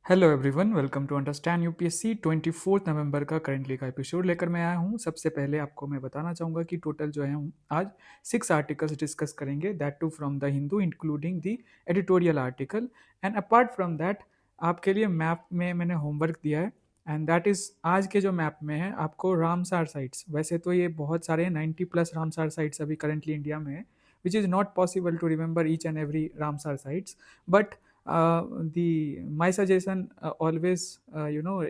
Hello everyone, welcome to understand UPSC 24 November का currently का episode लेकर मैं आया हूँ। सबसे पहले आपको मैं बताना चाहूँगा कि टोटल जो है हम आज 6 आर्टिकल्स डिस्कस करेंगे, that two from the Hindu including the editorial article. And apart from that आपके लिए मैप में मैंने होमवर्क दिया है, एंड दैट इज़ आज के जो मैप में है आपको रामसार साइट्स, वैसे तो ये बहुत सारे 90+ रामसार साइट्स अभी करेंटली इंडिया में है, which is not possible to remember each and every Ramsar sites, but the my suggestion always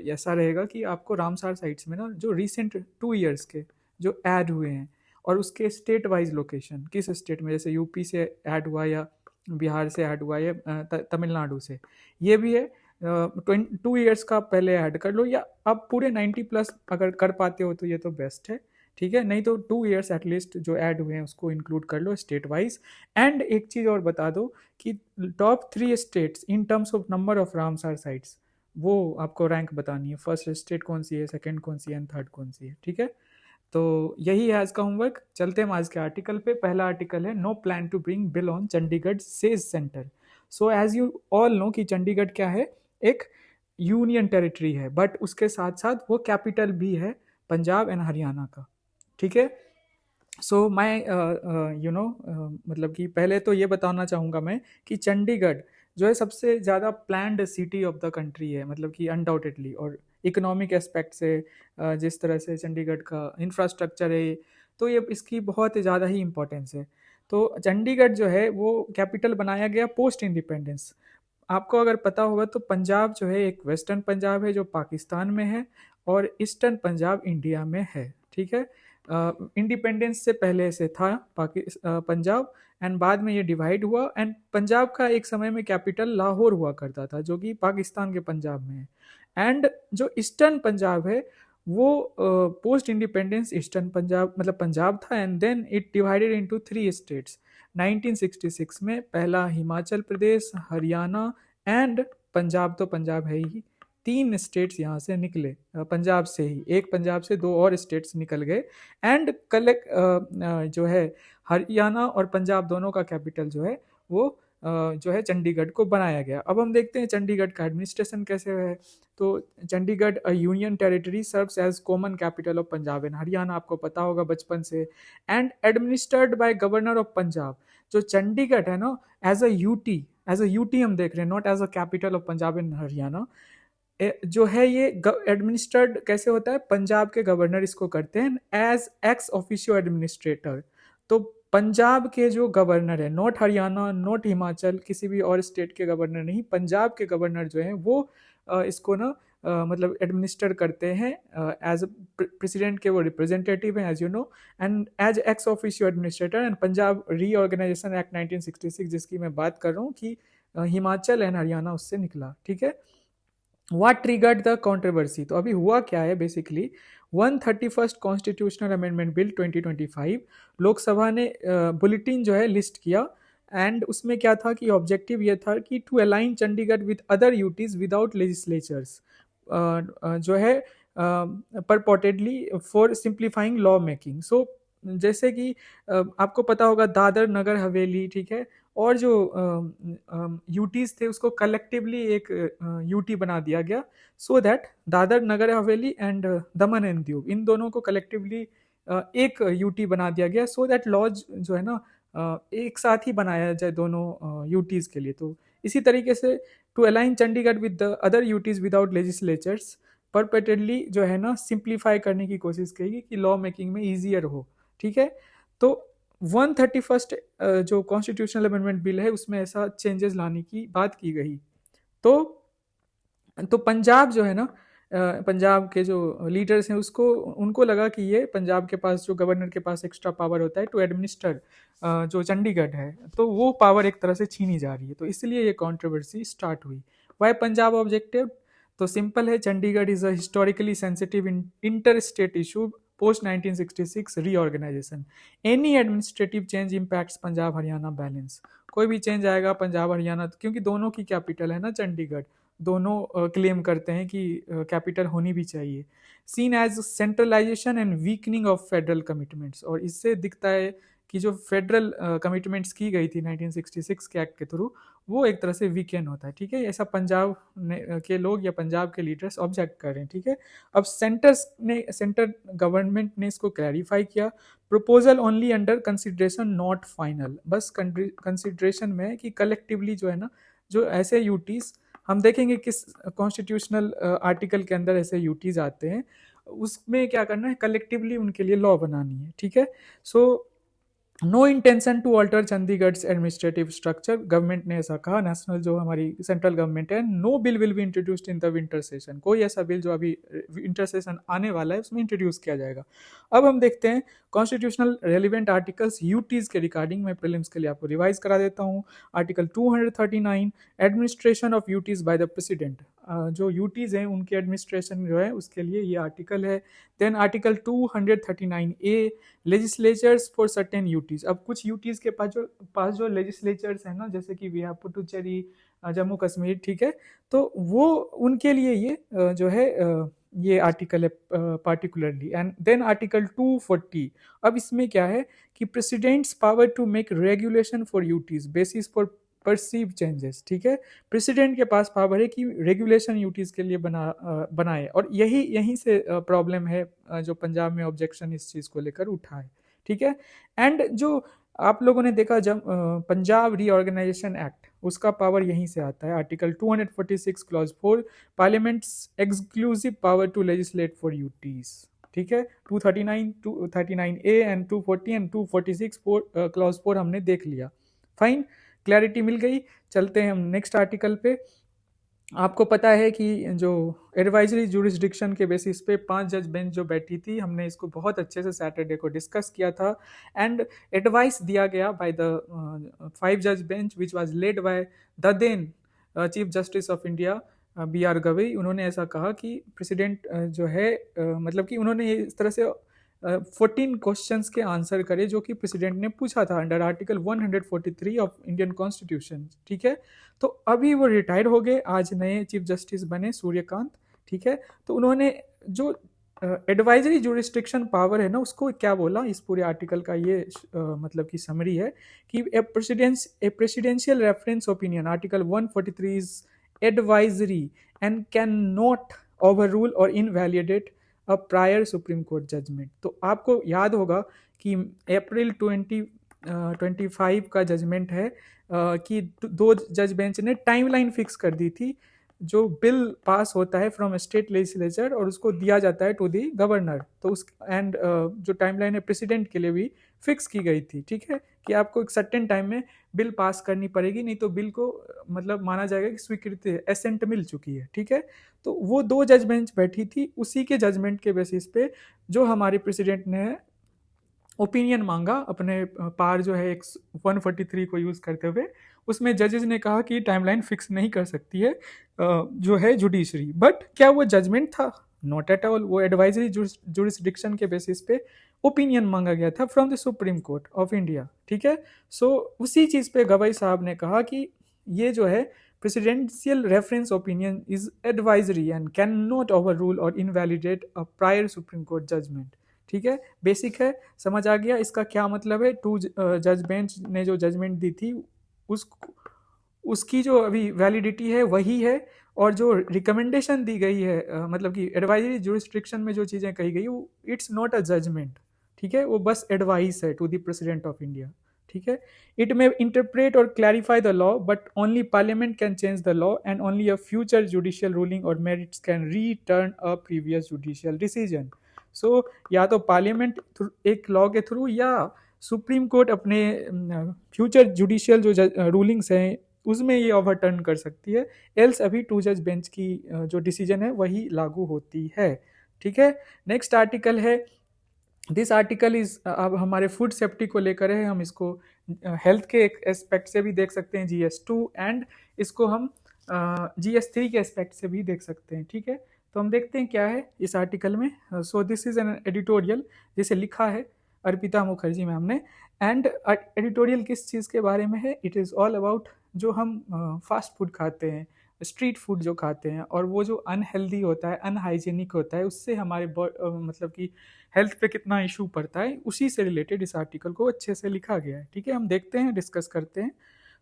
ऐसा रहेगा कि आपको रामसार साइट्स में ना जो रिसेंट 2 इयर्स के जो ऐड हुए हैं और उसके स्टेट वाइज लोकेशन, किस स्टेट में, जैसे यूपी से ऐड हुआ या बिहार से ऐड हुआ या तमिलनाडु से, ये भी है। 2 इयर्स का पहले ऐड कर लो, या अब पूरे 90+ अगर कर पाते हो तो ये तो बेस्ट है, ठीक है। नहीं तो 2 इयर्स एटलीस्ट जो ऐड हुए हैं उसको इंक्लूड कर लो स्टेट वाइज। एंड एक चीज़ और बता दो कि top 3 states in terms of number of Ramsar sites, वो आपको रैंक बतानी है। फर्स्ट स्टेट कौन सी है, सेकंड कौन सी है, एंड थर्ड कौन सी है, ठीक है। तो यही है आज का होमवर्क। चलते हैं आज के आर्टिकल पे। पहला आर्टिकल है no plan to bring bill on Chandigarh says centre. So as you all know कि चंडीगढ़ क्या है, एक यूनियन टेरिटरी है, बट उसके साथ साथ वो कैपिटल भी है पंजाब एंड हरियाणा का, ठीक है। सो मैं मतलब कि पहले तो ये बताना चाहूँगा मैं कि चंडीगढ़ जो है सबसे ज़्यादा planned city of the country है, मतलब कि अनडाउटेडली। और इकोनॉमिक एस्पेक्ट से जिस तरह से चंडीगढ़ का इंफ्रास्ट्रक्चर है, तो ये इसकी बहुत ज़्यादा ही इम्पोर्टेंस है। तो चंडीगढ़ जो है वो कैपिटल बनाया गया पोस्ट इंडिपेंडेंस। आपको अगर पता होगा तो पंजाब जो है एक वेस्टर्न पंजाब है जो पाकिस्तान में है, और ईस्टर्न पंजाब इंडिया में है, ठीक है। इंडिपेंडेंस से पहले से था पंजाब, एंड बाद में ये डिवाइड हुआ। एंड पंजाब का एक समय में कैपिटल लाहौर हुआ करता था, जो कि पाकिस्तान के पंजाब में है। एंड जो ईस्टर्न पंजाब है वो पोस्ट इंडिपेंडेंस ईस्टर्न पंजाब मतलब पंजाब था, and then it divided into 3 states. 1966 में पहला हिमाचल प्रदेश, हरियाणा एंड पंजाब, तो पंजाब है ही। 3 स्टेट्स यहाँ से निकले, पंजाब से ही, एक पंजाब से 2 और स्टेट्स निकल गए। एंड कलेक्ट जो है हरियाणा और पंजाब दोनों का कैपिटल जो है वो जो है चंडीगढ़ को बनाया गया। अब हम देखते हैं चंडीगढ़ का एडमिनिस्ट्रेशन कैसे है। तो Chandigarh union territory serves as common capital of Punjab and Haryana, आपको पता होगा बचपन से। And administered by governor of Punjab. जो चंडीगढ़ है ना, एज अ यूटी हम देख रहे हैं, not as a capital of Punjab and Haryana. जो है ये एडमिनिस्ट्रेड कैसे होता है, पंजाब के गवर्नर इसको करते हैं एज एक्स ऑफिशियो एडमिनिस्ट्रेटर। तो पंजाब के जो गवर्नर है, नॉट हरियाणा, नॉट हिमाचल, किसी भी और स्टेट के गवर्नर नहीं, पंजाब के गवर्नर जो हैं वो इसको ना मतलब एडमिनिस्टर करते हैं एज प्रेसिडेंट के वो रिप्रेजेंटेटिव हैं, as you know. And as ex officio administrator. And Punjab reorganisation act 1966 जिसकी मैं बात कर रहा हूँ कि हिमाचल एंड हरियाणा उससे निकला, ठीक है। व्हाट ट्रिगर्ड द कंट्रोवर्सी, तो अभी हुआ क्या है basically. 131st constitutional amendment bill 2025 Lok Sabha ने बुलेटिन जो है लिस्ट किया। एंड उसमें क्या था कि ऑब्जेक्टिव ये था कि to align Chandigarh with other UTs without legislatures, जो है purportedly for simplifying law making. So जैसे कि आपको पता होगा दादर नगर हवेली, ठीक है, और जो यूटीज थे उसको कलेक्टिवली एक यूटी बना दिया गया, so that Dadar Nagar Haveli and Daman and Diu, इन दोनों को कलेक्टिवली एक यूटी बना दिया गया, सो दैट लॉज जो है ना एक साथ ही बनाया जाए दोनों यूटीज के लिए। तो इसी तरीके से to align Chandigarh with the other UTs without legislatures, purportedly जो है ना सिंप्लीफाई करने की कोशिश करेगी कि लॉ मेकिंग में ईजियर हो, ठीक है। तो 131st जो कॉन्स्टिट्यूशनल अमेंडमेंट बिल है उसमें ऐसा चेंजेस लाने की बात की गई। तो पंजाब जो है ना, पंजाब के जो लीडर्स हैं उसको उनको लगा कि ये पंजाब के पास, जो गवर्नर के पास एक्स्ट्रा पावर होता है टू एडमिनिस्टर जो चंडीगढ़ है, तो वो पावर एक तरह से छीनी जा रही है, तो इसलिए ये कंट्रोवर्सी स्टार्ट हुई। वाई पंजाब ऑब्जेक्टिव, तो सिंपल है, Chandigarh is a historically sensitive inter state issue post 1966 reorganisation. Any administrative change impacts Punjab Haryana balance. कोई भी चेंज आएगा पंजाब हरियाणा, क्योंकि दोनों की कैपिटल है ना चंडीगढ़, दोनों क्लेम करते हैं कि कैपिटल होनी भी चाहिए। Seen as centralisation and weakening of federal commitments, और इससे दिखता है कि जो फेडरल कमिटमेंट्स की गई थी 1966 के एक्ट के थ्रू, वो एक तरह से वीकेंड होता है, ठीक है। ऐसा पंजाब के लोग या पंजाब के लीडर्स ऑब्जेक्ट कर रहे हैं, ठीक है। अब सेंटर गवर्नमेंट ने इसको क्लैरिफाई किया, proposal only under consideration not final, बस कंसिडरेशन में है कि कलेक्टिवली जो है ना, जो ऐसे यूटीज हम देखेंगे किस कॉन्स्टिट्यूशनल आर्टिकल के अंदर ऐसे यूटीज आते हैं, उसमें क्या करना है, कलेक्टिवली उनके लिए लॉ बनानी है, ठीक है। So no intention to alter Chandigarh administrative structure, government ने ऐसा कहा, नेशनल जो हमारी सेंट्रल गवर्नमेंट है, no bill will be introduced in the winter session, कोई ऐसा बिल जो अभी विंटर सेशन आने वाला है उसमें इंट्रोड्यूस किया जाएगा। अब हम देखते हैं कॉन्स्टिट्यूशनल रेलिवेंट आर्टिकल्स यूटीज के रिगार्डिंग, मैं प्रीलिम्स के लिए आपको रिवाइज करा देता हूँ। Article 239, administration of UTs by the president, जो यूटीज हैं उनके एडमिनिस्ट्रेशन जो है उसके लिए ये आर्टिकल है। Then article 239A, legislatures for certain UTs, अब कुछ यूटीज के पास जो लेजिस्लेचर्स हैं ना, जैसे कि वी हैव पुडुचेरी, जम्मू कश्मीर, ठीक है, तो वो उनके लिए ये जो है ये आर्टिकल है पार्टिकुलरली। एंड देन आर्टिकल 240, अब इसमें क्या है कि president's power to make regulation for UTs basis for perceive changes, ठीक है। प्रेसिडेंट के पास पावर है कि रेगुलेशन यूटीज के लिए बनाए, और यहीं से प्रॉब्लम है, जो पंजाब में ऑब्जेक्शन इस चीज़ को लेकर उठा है, ठीक है। एंड जो आप लोगों ने देखा जब पंजाब रीऑर्गेनाइजेशन एक्ट, उसका पावर यहीं से आता है, article 246 clause 4, parliament's exclusive power to legislate for UTs, ठीक है। 239A एंड 240 एंड 246 क्लॉज 4 हमने देख लिया, फाइन, क्लैरिटी मिल गई। चलते हैं हम नेक्स्ट आर्टिकल पे। आपको पता है कि जो एडवाइजरी जुरिस्डिक्शन के बेसिस पे 5 जज बेंच जो बैठी थी, हमने इसको बहुत अच्छे से सैटरडे को डिस्कस किया था, एंड एडवाइस दिया गया बाय द 5 जज bench which was led by the then chief justice of India BR Gavai. उन्होंने ऐसा कहा कि प्रेसिडेंट जो है मतलब कि उन्होंने इस तरह से 14 क्वेश्चंस के आंसर करे जो कि प्रेसिडेंट ने पूछा था under article 143 of Indian constitution, ठीक है। तो अभी वो रिटायर हो गए, आज नए चीफ जस्टिस बने सूर्यकांत, ठीक है। तो उन्होंने जो एडवाइजरी जुरिस्डिक्शन पावर है ना, उसको क्या बोला, इस पूरे आर्टिकल का ये मतलब की समरी है कि a presidential reference opinion article 143 is advisory and cannot overrule or invalidate a prior supreme court judgment. तो आपको याद होगा कि अप्रैल 2025 का जजमेंट है कि 2 जज बेंच ने टाइमलाइन फिक्स कर दी थी, जो बिल पास होता है फ्रॉम स्टेट लेजिस्लेचर और उसको दिया जाता है टू दी गवर्नर, तो उस एंड जो टाइमलाइन है प्रेसिडेंट के लिए भी फिक्स की गई थी, ठीक है, कि आपको एक सर्टेन टाइम में बिल पास करनी पड़ेगी, नहीं तो बिल को मतलब माना जाएगा कि स्वीकृति है, एसेंट मिल चुकी है, ठीक है। तो वो 2 जज बेंच बैठी थी, उसी के जजमेंट के बेसिस पे जो हमारे प्रेसिडेंट ने ओपिनियन मांगा अपने पार जो है 143 को यूज़ करते हुए, उसमें जजेस ने कहा कि टाइमलाइन फिक्स नहीं कर सकती है जो है जुडिशरी। बट क्या वो जजमेंट था? नॉट एट ऑल, वो एडवाइजरी जुरिस्डिक्शन के बेसिस पे ओपिनियन मांगा गया था from the supreme court of India, ठीक है। सो उसी चीज़ पे गवाई साहब ने कहा कि ये जो है presidential reference opinion is advisory and cannot overrule or invalidate a prior supreme court judgment, ठीक है। बेसिक है, समझ आ गया इसका क्या मतलब है। 2 जज बेंच ने जो जजमेंट दी थी उसकी जो अभी वैलिडिटी है वही है, और जो रिकमेंडेशन दी गई है मतलब कि एडवाइजरी जुरिस्डिक्शन में जो चीज़ें कही गई वो इट्स नॉट अ जजमेंट, ठीक है, वो बस एडवाइस है to the president of India, ठीक है। It may interpret or clarify the law but only parliament can change the law and only a future judicial ruling or merits can return a previous judicial decision. So या तो parliament एक law के through या supreme court अपने future judicial जो rulings हैं उसमें ये ओवरटर्न कर सकती है, एल्स अभी 2 जज बेंच की जो डिसीजन है वही लागू होती है, ठीक है। नेक्स्ट आर्टिकल है, दिस आर्टिकल इज अब हमारे फूड सेफ्टी को लेकर है, हम इसको हेल्थ के एक एस्पेक्ट से भी देख सकते हैं GS2, एंड इसको हम GS3 के एस्पेक्ट से भी देख सकते हैं, ठीक है। तो हम देखते हैं क्या है इस आर्टिकल में। So this is an editorial जिसे लिखा है अर्पिता मुखर्जी मैम ने, एंड एडिटोरियल किस चीज़ के बारे में है, इट इज़ ऑल अबाउट जो हम फास्ट फूड खाते हैं, स्ट्रीट फूड जो खाते हैं और वो जो अनहेल्दी होता है, अनहाइजीनिक होता है, उससे हमारे मतलब कि हेल्थ पे कितना इशू पड़ता है, उसी से रिलेटेड इस आर्टिकल को अच्छे से लिखा गया है। ठीक है, हम देखते हैं, डिस्कस करते हैं।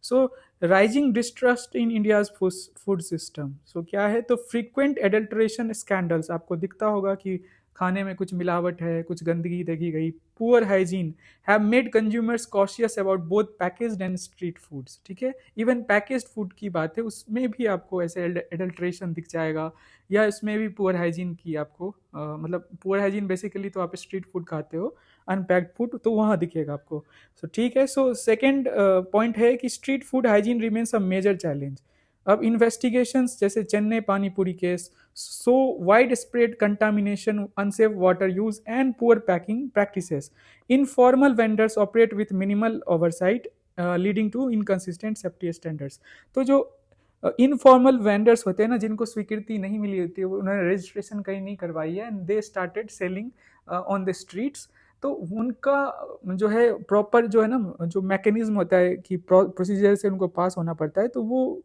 So rising distrust in India's food system. So क्या है, तो फ्रीक्वेंट एडल्ट्रेशन स्कैंडल्स, आपको दिखता होगा कि खाने में कुछ मिलावट है, कुछ गंदगी देखी गई, poor hygiene have made consumers cautious about both packaged and street foods. ठीक है, इवन पैकेज्ड फूड की बात है, उसमें भी आपको ऐसे एडल्ट्रेशन दिख जाएगा, या इसमें भी पुअर हाइजीन की आपको मतलब पुअर हाइजीन बेसिकली तो आप स्ट्रीट फूड खाते हो, अनपैक्ड फूड तो वहाँ दिखेगा आपको। सो ठीक है, सो सेकेंड पॉइंट है कि street food hygiene remains a major challenge. अब इन्वेस्टिगेशंस जैसे Chennai panipuri case, so widespread contamination, unsafe water use, and poor packing practices. Informal vendors operate with minimal oversight, leading to inconsistent safety standards. तो जो informal vendors होते हैं ना, जिनको स्वीकृति नहीं मिली होती है, उन्होंने रजिस्ट्रेशन कहीं नहीं करवाई है, and they started selling on the streets, तो उनका जो है प्रॉपर जो है ना, जो मैकेनिज्म होता है कि प्रोसीजर से उनको पास होना पड़ता है, तो वो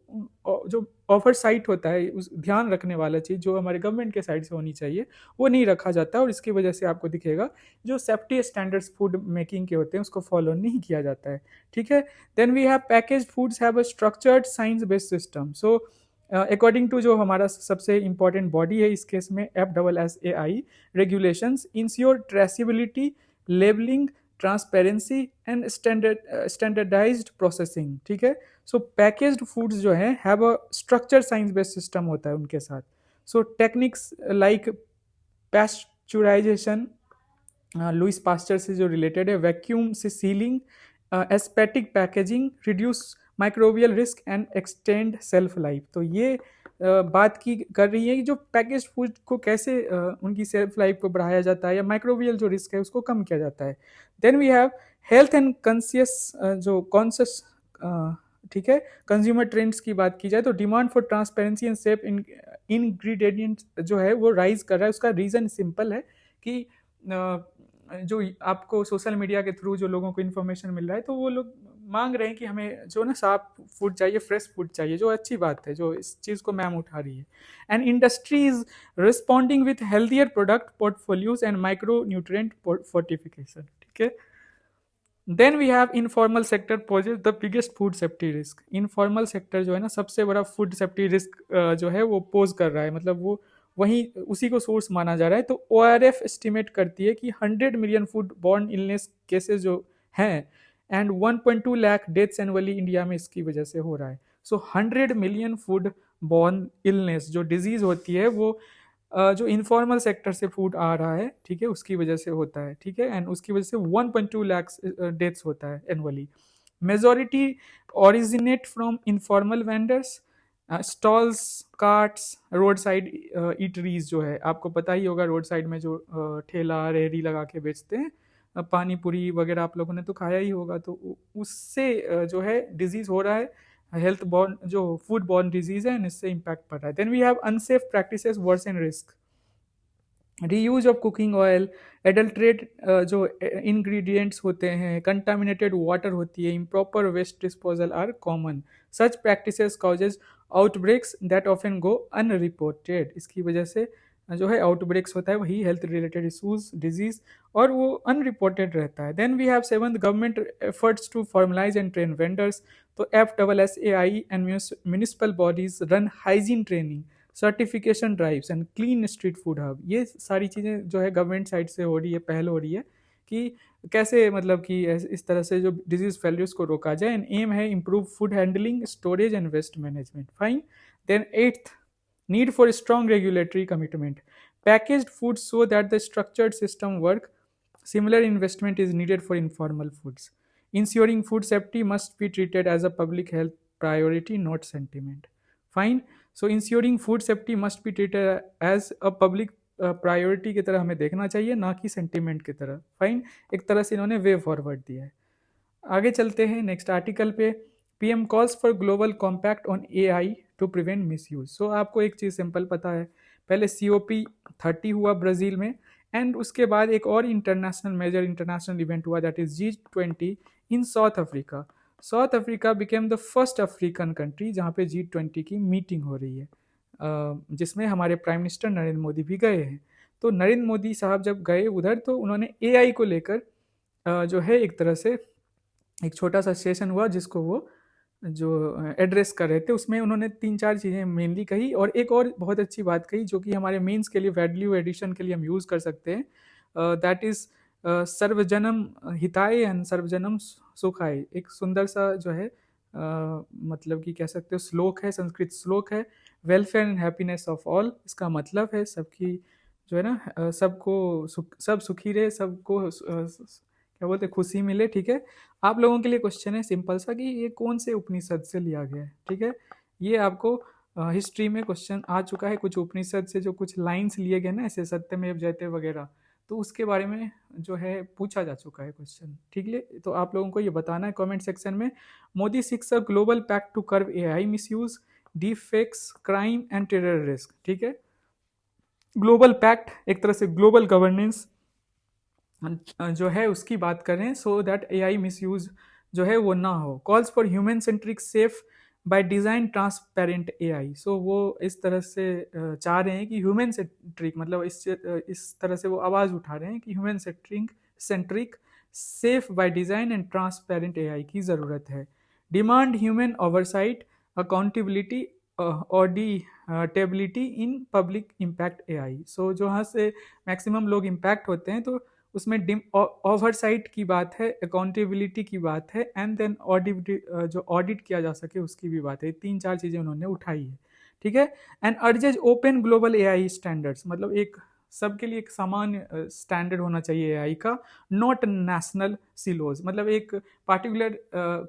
जो ऑफर साइट होता है, उस ध्यान रखने वाला चीज़ जो हमारे गवर्नमेंट के साइड से होनी चाहिए, वो नहीं रखा जाता, और इसकी वजह से आपको दिखेगा जो सेफ्टी स्टैंडर्ड्स फूड मेकिंग के होते हैं उसको फॉलो नहीं किया जाता है। ठीक है, then we have package foods have a structured science based system. So according to जो हमारा सबसे इंपॉर्टेंट बॉडी है इस केस में, FSSAI regulations ensure traceability, labelling, transparency and standardised processing. ठीक है, सो पैकेज्ड फूड्स जो हैं have a structure science based system होता है उनके साथ। So techniques like pasteurisation, Louis Pasteur से जो रिलेटेड है, वैक्यूम से sealing, aseptic packaging, reduce microbial risk and extend shelf life. तो ये बात की कर रही है कि जो पैकेज फूड को कैसे उनकी सेल्फ लाइफ को बढ़ाया जाता है, या माइक्रोबियल जो रिस्क है उसको कम किया जाता है। Then we have health and conscious, जो कॉन्शियस, ठीक है, कंज्यूमर ट्रेंड्स की बात की जाए तो demand for transparency and safe ingredients जो है वो राइज कर रहा है। उसका रीज़न सिंपल है कि जो आपको सोशल मीडिया के थ्रू जो लोगों को इन्फॉर्मेशन मिल रहा है, तो वो लोग मांग रहे हैं कि हमें जो ना साफ फूड चाहिए, फ्रेश फूड चाहिए, जो अच्छी बात है, जो इस चीज़ को मैम उठा रही है। And industry is responding with healthier product portfolios and micro nutrient fortification. ठीक है, then we have informal sector poses the biggest food safety risk. Informal sector जो है ना, सबसे बड़ा फूड सेफ्टी रिस्क जो है वो पोज कर रहा है, मतलब वो वहीं उसी को सोर्स माना जा रहा है। तो ORF एस्टिमेट करती है कि 100 million food borne illness cases जो हैं, and 1.2 lakh deaths annually India में इसकी वजह से हो रहा है। सो 100 मिलियन फूड बॉर्न इलनेस जो डिजीज होती है, वो जो इनफॉर्मल सेक्टर से फूड आ रहा है, ठीक है, उसकी वजह से होता है। ठीक है, एंड उसकी वजह से 1.2 लाख डेथ्स होता है annually. Majority originate from informal vendors, stalls, carts, road side eateries जो है, आपको पता ही होगा रोड साइड में जो ठेला रेहड़ी लगा के बेचते हैं, पानी पूरी वगैरह आप लोगों ने तो खाया ही होगा, तो उससे जो है डिजीज हो रहा है, हेल्थ बॉर्न जो फूड बॉर्न डिजीज है, इससे इम्पैक्ट पड़ रहा है। Then we have unsafe practices worsen risk, reuse of cooking oil, adulterate जो इंग्रेडिएंट्स होते हैं, कंटामिनेटेड वाटर होती है, improper waste disposal are common. Such practices causes outbreaks that often go unreported. इसकी वजह से जो है आउटब्रेक्स होता है, वही हेल्थ रिलेटेड इशूज, डिजीज, और वो अनरिपोर्टेड रहता है। Then we have seventh government efforts to formalise and train vendors. तो FSSAI and municipal bodies run hygiene training, certification drives and clean street food hub. ये सारी चीज़ें जो है गवर्नमेंट साइड से हो रही है, पहल हो रही है कि कैसे मतलब कि इस तरह से जो डिजीज फैल रही है उसको रोका जाए। एंड एम है improve food handling, storage and waste management. Fine. Then eighth, need for strong regulatory commitment. Packaged food so that the structured system work, similar investment is needed for informal foods. Ensuring food safety must be treated as a public health priority, not sentiment. Fine. So ensuring food safety must be treated as a public priority की तरह हमें देखना चाहिए, ना कि sentiment की तरह। Fine, एक तरह से इन्होंने वे फॉरवर्ड दिया है। आगे चलते हैं नेक्स्ट आर्टिकल पे। PM calls for global compact on AI to prevent misuse. So आपको एक चीज़ सिंपल पता है, पहले COP30 हुआ ब्राज़ील में, एंड उसके बाद एक और इंटरनेशनल मेजर इंटरनेशनल इवेंट हुआ, that is G20 in south Africa. South Africa became the first African country जहाँ पे G20 की मीटिंग हो रही है, जिसमें हमारे प्राइम मिनिस्टर नरेंद्र मोदी भी गए हैं। तो नरेंद्र मोदी साहब जब गए उधर तो उन्होंने AI को लेकर जो है एक तरह से एक छोटा सा सेशन हुआ जिसको वो जो एड्रेस कर रहे थे, उसमें उन्होंने 3-4 चीज़ें मेनली कही और एक और बहुत अच्छी बात कही जो कि हमारे मेंस के लिए वैल्यू एडिशन के लिए हम यूज़ कर सकते हैं, दैट इज़ सर्वजनम हिताय एंड सर्वजनम सुखाय। एक सुंदर सा जो है मतलब कि कह सकते हो श्लोक है, संस्कृत श्लोक है, welfare and happiness of all. इसका मतलब है सबकी जो है ना सबको सब सुखी रहे, सबको क्या बोलते हैं, खुशी मिले। ठीक है, आप लोगों के लिए क्वेश्चन है सिंपल सा कि ये कौन से उपनिषद से लिया गया है। ठीक है, ये आपको हिस्ट्री में क्वेश्चन आ चुका है, कुछ उपनिषद से जो कुछ लाइंस लिए गए ना, ऐसे सत्यमेव जयते वगैरह, तो उसके बारे में जो है पूछा जा चुका है क्वेश्चन। ठीक है, तो आप लोगों को ये बताना है कमेंट सेक्शन में। Modi seeks a global pact to curb AI misuse, deep fakes, crime and terror risk. ठीक है, ग्लोबल पैक्ट एक तरह से ग्लोबल गवर्नेंस जो है उसकी बात करें, सो दैट AI मिसयूज जो है वो ना हो। Calls for human centric safe by design transparent AI। सो वो इस तरह से चाह रहे हैं कि ह्यूमन सेंट्रिक मतलब इस तरह से वो आवाज़ उठा रहे हैं कि human centric safe by design and transparent AI की ज़रूरत है। Demand human oversight, accountability, auditability in public impact AI। So जहाँ से मैक्सिमम लोग इम्पैक्ट होते हैं तो उसमें ओवरसाइट की बात है, अकाउंटेबिलिटी की बात है, एंड देन ऑडिट जो ऑडिट किया जा सके उसकी भी बात है। 3-4 चीज़ें उन्होंने उठाई है। ठीक है, and urges open global AI standards, मतलब एक सबके लिए एक समान स्टैंडर्ड होना चाहिए AI का, नॉट नेशनल सिलोज, मतलब एक पार्टिकुलर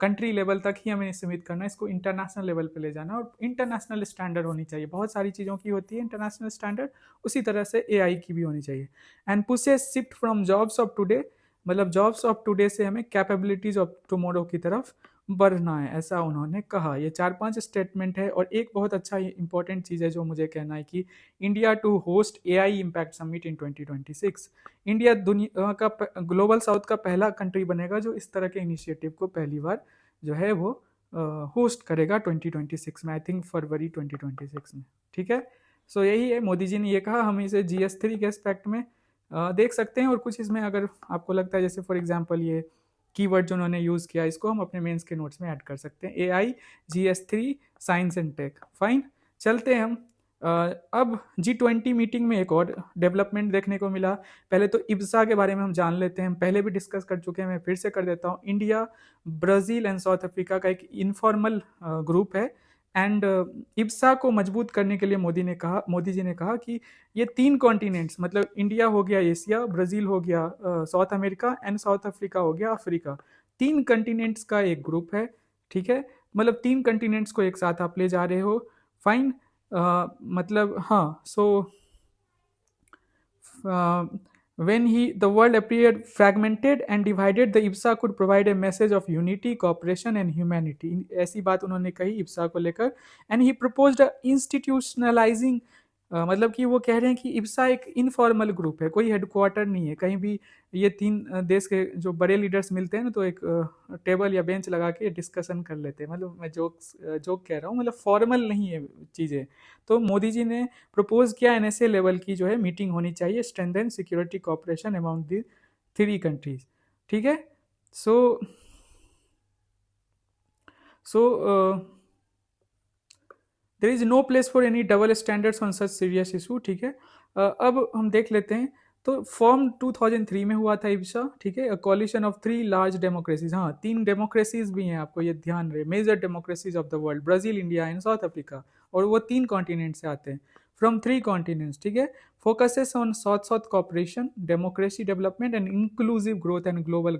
कंट्री लेवल तक ही हमें सीमित करना है, इसको इंटरनेशनल लेवल पे ले जाना और इंटरनेशनल स्टैंडर्ड होनी चाहिए। बहुत सारी चीज़ों की होती है इंटरनेशनल स्टैंडर्ड, उसी तरह से AI की भी होनी चाहिए। And pushes shift from jobs of today, मतलब जॉब्स ऑफ टुडे से हमें कैपेबिलिटीज ऑफ टुमारो की तरफ बढ़ना है, ऐसा उन्होंने कहा। ये 4-5 स्टेटमेंट है। और एक बहुत अच्छा इंपॉर्टेंट चीज़ है जो मुझे कहना है कि India to host AI impact summit in 2026। India दुनिया का ग्लोबल साउथ का पहला कंट्री बनेगा जो इस तरह के इनिशिएटिव को पहली बार जो है वो होस्ट करेगा 2026 में, आई थिंक फरवरी 2026 में। ठीक है, सो यही है, मोदी जी ने ये कहा। हम इसे GS3 के एस्पेक्ट में देख सकते हैं और कुछ इसमें अगर आपको लगता है, जैसे फॉर एग्जांपल ये कीवर्ड जो उन्होंने यूज़ किया, इसको हम अपने मेंस के नोट्स में ऐड कर सकते हैं। AI, GS3, science and tech. Fine, चलते हैं हम अब G20 मीटिंग में एक और डेवलपमेंट देखने को मिला। पहले तो इब्सा के बारे में हम जान लेते हैं, पहले भी डिस्कस कर चुके हैं, मैं फिर से कर देता हूँ। India, Brazil and South Africa का एक इनफॉर्मल ग्रुप है एंड इब्सा को मजबूत करने के लिए मोदी जी ने कहा कि ये 3 कॉन्टिनेंट्स, मतलब इंडिया हो गया एशिया, ब्राज़ील हो गया south America and South Africa हो गया अफ्रीका, 3 कॉन्टिनेंट्स का एक ग्रुप है। ठीक है, मतलब 3 कॉन्टिनेंट्स को एक साथ आप ले जा रहे हो। फाइन, मतलब हाँ, सो when the world appeared fragmented and divided, the IBSA could provide a message of unity, cooperation and humanity। ऐसी बात उन्होंने कही IBSA को लेकर। and he proposed institutionalizing, मतलब कि वो कह रहे हैं कि IBSA एक इनफॉर्मल ग्रुप है, कोई हेडक्वार्टर नहीं है कहीं भी। ये 3 देश के जो बड़े लीडर्स मिलते हैं ना, तो एक टेबल या बेंच लगा के डिस्कशन कर लेते हैं, मतलब मैं जोक कह रहा हूँ, मतलब फॉर्मल नहीं है चीज़ें। तो मोदी जी ने प्रपोज किया NSA लेवल की जो है मीटिंग होनी चाहिए, strengthen security cooperation among the 3 countries. ठीक है, so there is no place for any double standards on such serious issue. ठीक है, अब हम देख लेते हैं। तो फॉर्म 2003 में हुआ था इब्सा। ठीक है, कॉलिशन ऑफ 3 लार्ज डेमोक्रेसीज, हाँ 3 डेमोक्रेसीज भी हैं, आपको ये ध्यान रहे, major democracies of the world, Brazil, India and South Africa, और वो 3 कॉन्टिनेंट से आते हैं, फ्रॉम 3 कॉन्टिनेंट्स। ठीक है, focuses on south south cooperation, democracy development and inclusive growth and global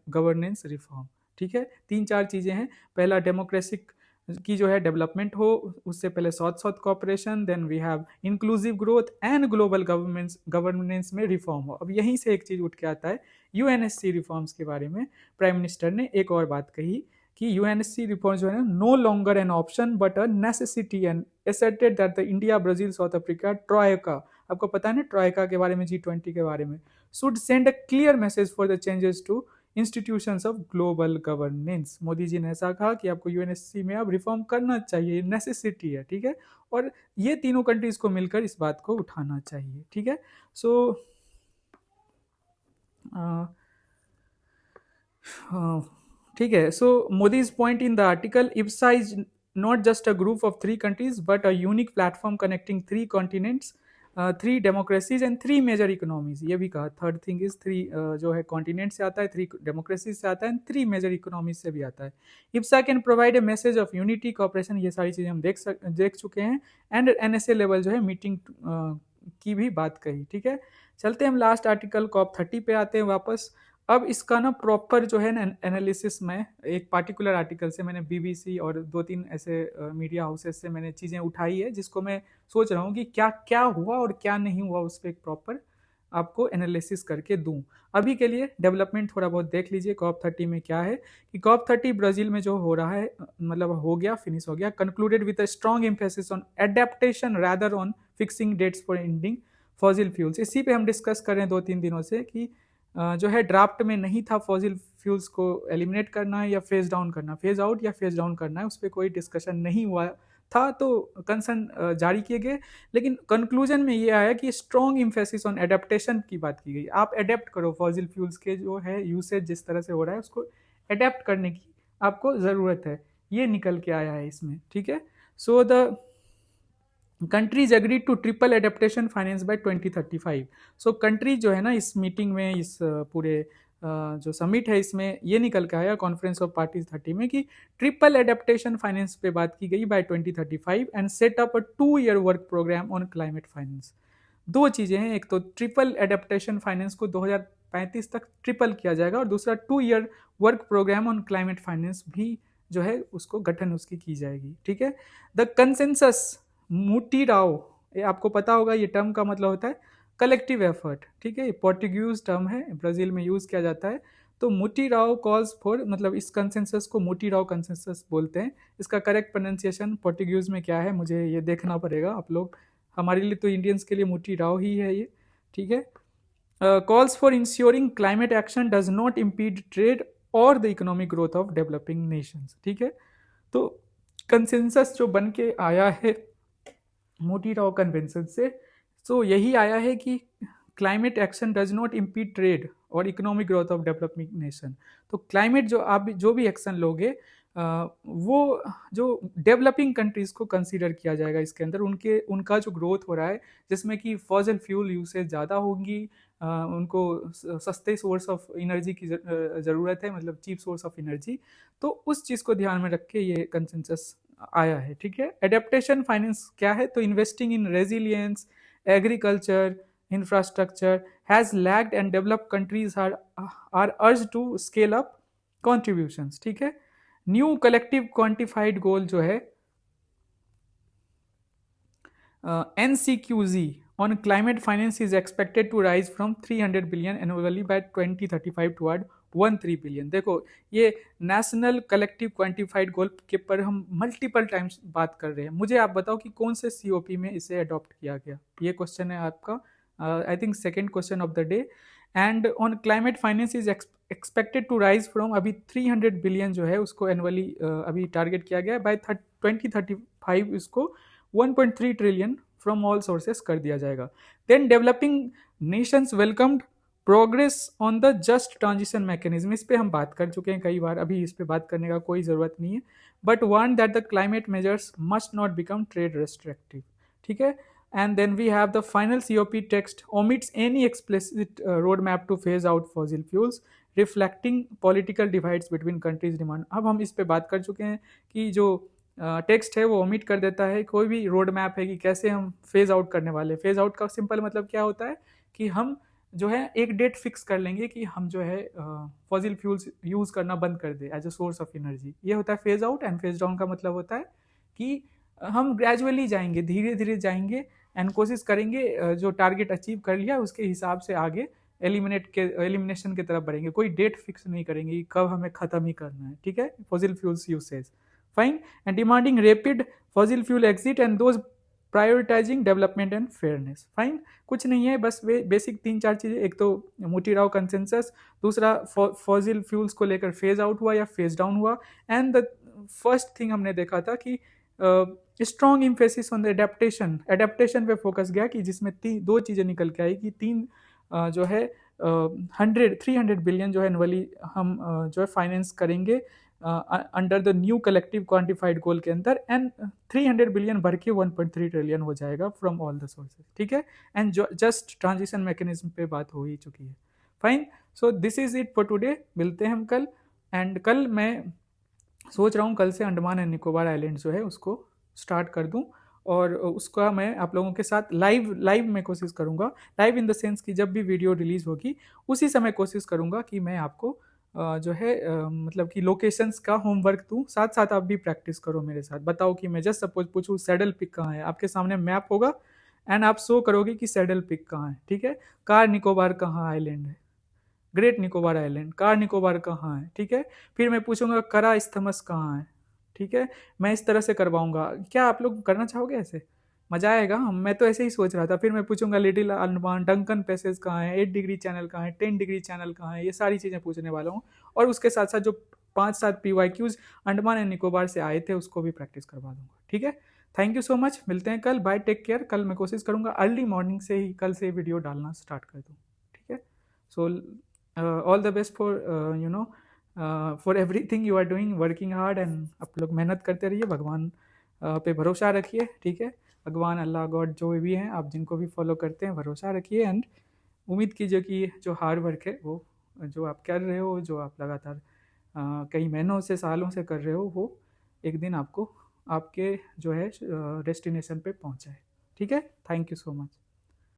governance reform. ठीक है, 3-4 चीज़ें हैं। पहला डेमोक्रेसिक की जो है डेवलपमेंट हो, उससे पहले south south cooperation, then we have inclusive growth and global governance में रिफॉर्म हो। अब यहीं से एक चीज़ उठ के आता है, UNSC रिफॉर्म्स के बारे में प्राइम मिनिस्टर ने एक और बात कही कि UNSC रिफॉर्म्स जो है ना, no longer an option but a necessity, and asserted that the India, Brazil, South Africa troika, आपको पता है ना ट्रॉयका के बारे में, G20 के बारे में, should send a clear message for the changes to institutions of global governance. Modi ji ने ऐसा कहा कि आपको यूएनएससी में अब रिफॉर्म करना चाहिए, नेसेसिटी है, ठीक है। और ये तीनों कंट्रीज को मिलकर इस बात को उठाना चाहिए, ठीक है। सो ठीक है। So Modi's point in the article, IBSA is not just a group of 3 countries but a unique platform connecting 3 continents, 3 democracies and 3 major economies. ये भी कहा, थर्ड थिंग इज 3 जो है कॉन्टिनेंट से आता है, 3 डेमोक्रेसीज से आता है, 3 मेजर इकोनॉमीज से भी आता है। IBSA can provide a message of unity, cooperation, ये सारी चीज़ें हम देख चुके हैं। एंड एनएसए लेवल जो है मीटिंग की भी बात कही, ठीक है। चलते हैं हम लास्ट आर्टिकल COP30 पे आते हैं वापस। अब इसका ना प्रॉपर जो है ना एनालिसिस में एक पार्टिकुलर आर्टिकल से मैंने बीबीसी और 2-3 ऐसे मीडिया हाउसेस से मैंने चीज़ें उठाई है, जिसको मैं सोच रहा हूँ कि क्या क्या हुआ और क्या नहीं हुआ, उस पर एक प्रॉपर आपको एनालिसिस करके दूं। अभी के लिए डेवलपमेंट थोड़ा बहुत देख लीजिए COP30 में क्या है। कि COP30 ब्राज़ील में जो हो रहा है, मतलब हो गया, फिनिश हो गया, concluded with a strong emphasis on adaptation rather on fixing dates for ending fossil fuels. इसी पे हम डिस्कस कर रहे हैं 2-3 दिनों से कि जो है ड्राफ्ट में नहीं था फॉसिल फ्यूल्स को एलिमिनेट करना है या फेज डाउन करना, फेज आउट या फेज डाउन करना है, उस पर कोई डिस्कशन नहीं हुआ था, तो कंसर्न जारी किए गए। लेकिन कंक्लूजन में ये आया कि स्ट्रॉन्ग इम्फेसिस ऑन एडेप्टेशन की बात की गई। आप एडेप्ट करो फॉसिल फ्यूल्स के जो है यूसेज जिस तरह से हो रहा है, उसको एडेप्ट करने की आपको ज़रूरत है, ये निकल के आया है इसमें, ठीक है। So the countries agree to triple adaptation finance by 2035। So country जो है ना इस मीटिंग में, इस पूरे जो समिट है, इसमें ये निकल के आया कॉन्फ्रेंस ऑफ पार्टीज 30 में कि ट्रिपल एडेप्टेशन फाइनेंस पे बात की गई by 2035 and set up a 2 year work programme on climate finance. दो चीज़ें हैं, एक तो ट्रिपल एडेप्टेशन फाइनेंस को 2035 तक ट्रिपल किया जाएगा, और दूसरा 2 year work programme on climate finance भी जो है उसको गठन उसकी की जाएगी, ठीक है। द कंसेंसस मुटीराओ, ये आपको पता होगा, ये टर्म का मतलब होता है कलेक्टिव एफर्ट, ठीक है। ये पोर्टुगीज टर्म है, ब्राज़ील में यूज़ किया जाता है। तो मुटीराओ कॉल्स फॉर, मतलब इस कंसेंसस को मुटीराओ कंसेंसस बोलते हैं। इसका करेक्ट प्रोनाउंसिएशन पोर्टुगीज में क्या है मुझे ये देखना पड़ेगा, आप लोग, हमारे लिए तो इंडियंस के लिए मुटीराओ ही है ये, ठीक है। Calls for ensuring climate action does not impede trade or the economic growth of developing nations, ठीक है। तो कंसेंसस जो बन के आया है मोटीराओ कन्वेंशन से, तो यही आया है कि climate action does not impede trade or economic growth of developing nation. तो क्लाइमेट जो आप जो भी एक्शन लोगे, वो जो डेवलपिंग कंट्रीज को कंसीडर किया जाएगा इसके अंदर, उनका जो ग्रोथ हो रहा है, जिसमें कि फॉसिल फ्यूल यूसेज ज़्यादा होंगी, उनको सस्ते सोर्स ऑफ एनर्जी की ज़रूरत है, मतलब चीप सोर्स ऑफ एनर्जी। तो उस चीज़ को ध्यान में रख के ये कंसेंसस आया है, ठीक है। एडेप्टेशन फाइनेंस क्या है, तो investing in resilience, agriculture, infrastructure has lagged and developed countries are urged to scale up contributions, ठीक है। न्यू कलेक्टिव क्वांटिफाइड गोल जो है NCQZ on climate finance is expected to rise from 300 billion annually by 2035 toward 13 billion. देखो, ये national collective quantified goal के पर हम multiple times बात कर रहे हैं। मुझे आप बताओ कि कौन से COP में इसे अडॉप्ट किया गया, ये क्वेश्चन है आपका, I think second question of the day. And on climate finance is expected to rise from, अभी 300 बिलियन जो है उसको एनुअली अभी टारगेट किया गया, बाय 2035 इसको 1.3 ट्रिलियन फ्रॉम ऑल सोर्सेस कर दिया जाएगा। Then developing nations welcomed progress on the just transition mechanism, इस पे हम बात कर चुके हैं कई बार, अभी इस पे बात करने का कोई ज़रूरत नहीं है। But want that the climate measures must not become trade restrictive, ठीक है। And then we have the final COP text omits any explicit roadmap to phase out fossil fuels, reflecting political divides between countries demand। अब हम इस पे बात कर चुके हैं कि जो टेक्स्ट है वो ओमिट कर देता है कोई भी रोड मैप है कि कैसे हम फेज आउट करने वाले। फेज आउट का सिंपल मतलब क्या होता है कि हम जो है एक डेट फिक्स कर लेंगे कि हम जो है फॉसिल फ्यूल्स यूज़ करना बंद कर दे as a source of energy, ये होता है phase out. And phase down का मतलब होता है कि हम ग्रेजुअली जाएंगे, धीरे धीरे जाएंगे एंड कोशिश करेंगे जो टारगेट अचीव कर लिया उसके हिसाब से आगे एलिमिनेशन की तरफ बढ़ेंगे। कोई डेट फिक्स नहीं करेंगे कब हमें ख़त्म ही करना है, ठीक है, fossil fuels usage. Fine. And demanding rapid fossil fuel exit and those prioritising development and fairness. Fine, कुछ नहीं है, बस वे बेसिक 3-4 चीज़ें। एक तो मोटीराव कंसेंसस, दूसरा फॉसिल फ्यूल्स को लेकर फेज आउट हुआ या फेज डाउन हुआ, एंड द फर्स्ट थिंग हमने देखा था कि strong emphasis on the adaptation, adaptation पे फोकस गया कि जिसमें दो चीज़ें निकल के आई कि जो है 300 बिलियन जो है एनुअली हम जो है फाइनेंस करेंगे under the new collective quantified goal के अंदर, एंड 300 बिलियन भर के 1.3 ट्रिलियन हो जाएगा फ्रॉम ऑल द सोर्सेज। ठीक है, एंड जस्ट ट्रांजिशन मैकेनिज्म पे बात हो ही चुकी है। Fine, so this is it for today, मिलते हैं हम कल। एंड कल मैं सोच रहा हूँ कल से अंडमान एंड निकोबार आइलैंड जो है उसको स्टार्ट कर दूँ, और उसका मैं आप लोगों के साथ लाइव में कोशिश करूँगा। लाइव इन द सेंस कि जब भी वीडियो रिलीज़ होगी उसी समय कोशिश करूँगा कि मैं आपको जो है मतलब कि लोकेशंस का होमवर्क दूँ, साथ साथ आप भी प्रैक्टिस करो मेरे साथ। बताओ कि मैं जस्ट सपोज पूछूँ सैडल पिक कहाँ है, आपके सामने मैप होगा एंड आप शो करोगे कि सैडल पिक कहाँ है। ठीक है, कार निकोबार कहाँ आइलैंड है, great Nicobar island, car Nicobar कहाँ है। ठीक है, फिर मैं पूछूंगा करा इस्थमस कहाँ है। ठीक है, मैं इस तरह से करवाऊंगा। क्या आप लोग करना चाहोगे ऐसे? मजा आएगा। मैं तो ऐसे ही सोच रहा था। फिर मैं पूछूंगा लिटिल अंडमान, डंकन पैसेज कहाँ है, 8 डिग्री चैनल कहाँ है, 10 डिग्री चैनल कहाँ है, ये सारी चीज़ें पूछने वाला हूँ। और उसके साथ साथ जो 5-7 PYQs अंडमान एंड निकोबार से आए थे उसको भी प्रैक्टिस करवा दूंगा। ठीक है, थैंक यू सो मच, मिलते हैं कल। Bye, take care. कल मैं कोशिश करूंगा अर्ली मॉर्निंग से ही कल से वीडियो डालना स्टार्ट कर दूँ। ठीक है, so all the best for for everything you are doing, working hard, and आप लोग मेहनत करते रहिए, भगवान पे भरोसा रखिए। ठीक है, भगवान, अल्लाह, गॉड जो भी हैं आप जिनको भी फॉलो करते हैं, भरोसा रखिए, एंड उम्मीद कीजिए कि जो हार्ड वर्क है वो जो आप कर रहे हो, जो आप लगातार कई महीनों से, सालों से कर रहे हो, वो एक दिन आपको आपके जो है डेस्टिनेशन पे पहुंचाए। ठीक है, थैंक यू सो मच।